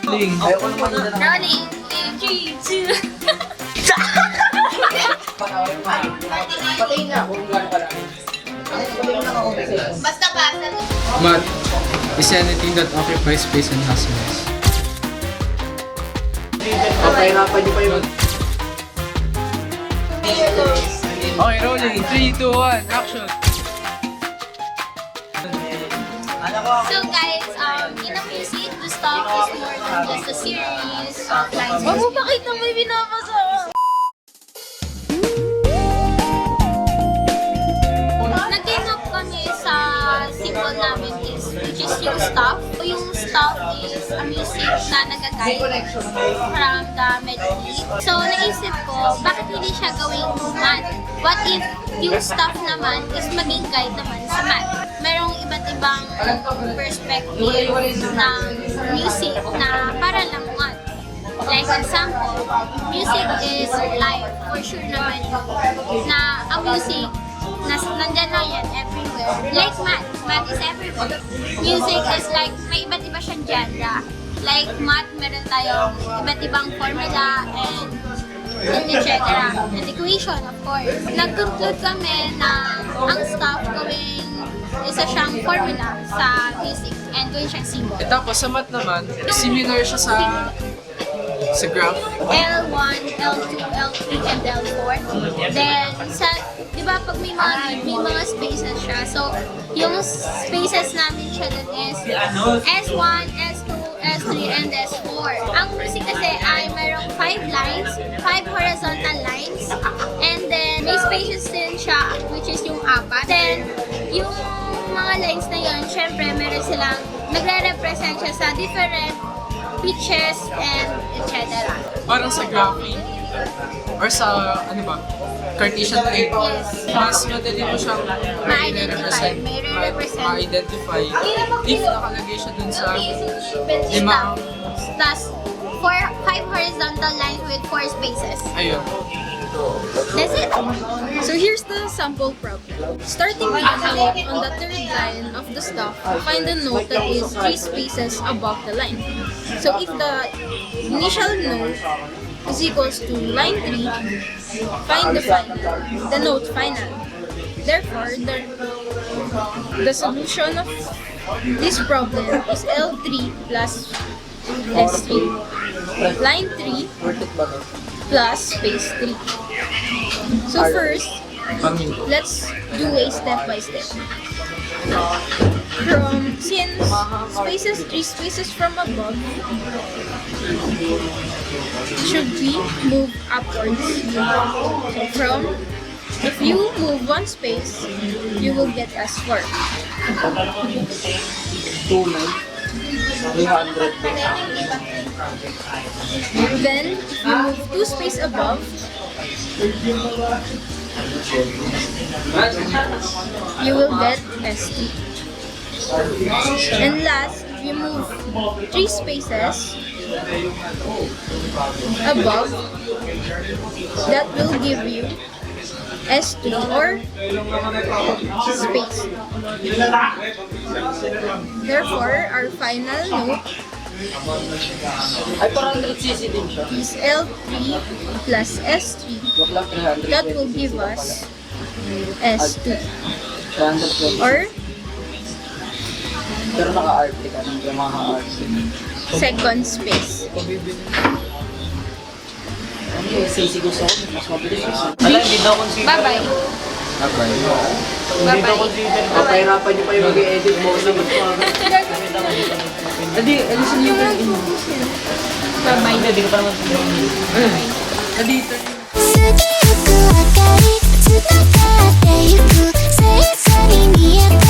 Ayoko naman na. Rolling. 3, 2. Patayin na kung gano'n ka lang. Patayin na ako kasi. Basta basa. Math is anything that occupies space and has mass. Pahirapan niyo pa yun. Okay, rolling. 3, 2, 1, action! So guys, in a music, the stuff is more than just a series of lines. Wag mo pakita mo yung binabasa. Nag-game up kami sa symbol namin which is yung stuff. Yung stuff is a music na nag-guide from the melody. So naisip ko, bakit hindi siya gawing math? What if yung stuff naman is maging guide naman sa math? Merong iba't ibang perspective ng music na para lang math. Like example, music is life. For sure naman na ang music nandyan na yan everywhere. Like math is everywhere. Music is like, may iba't iba siyang genre. Like math, meron tayong iba't ibang formula and etc. And equation, of course. Nag-conclude kami na ang stuff gawing isa siyang formula sa music and gawin siyang symbol. Tapos sa math naman, similar siya sa graph. L1, L2, L3, and L4. Then, di ba pag may mga spaces siya, so yung spaces namin siya dun is S1, S2, S3, and S4. Ang music kasi ay mayroong 5 lines, 5 horizontal lines, and then may spaces din siya, which is yung 4. Then, yung mga lines na yun, syempre meron silang, nagre-represent siya sa different pitches and etc. Parang sa graphing or sa, ano ba, Cartesian plane. Yes. Mas madali mo siyang ma-identify if nakalagay siya dun sa limang. Plus 5 horizontal lines with 4 spaces. Ayun. That's it. So here's the sample problem. Starting with the note on the third line of the stuff, find the note that is 3 spaces above the line. So if the initial note is equals to line 3, find the note final. Therefore, the solution of this problem is L3 plus S3. Line 3 plus space 3. So first, let's do a step by step. Since 3 spaces from above should be moved upwards. So if you move 1 space, you will get S4. 300. Then, if you move 2 spaces above, you will get S3. And last, if you move 3 spaces above, that will give you S2 or space. Therefore, our final note Ay, 400cc din siya. is L3 plus S3. Wag lang 300. That will give us S2 300. or Pero naka-RT ka ng Yamaha RT. second space. Ano yung CC gusto ko? Mas mabilis yun. Alam, hindi daw consider. Bye-bye. Hindi daw consider. Pahirapan niyo pa yung mag-i-edit mo. Hindi, alisin niyo yung in. Bye-bye. Hindi ka pa naman. Nandito. 過ぎゆく明かりつながってゆく星座に見えた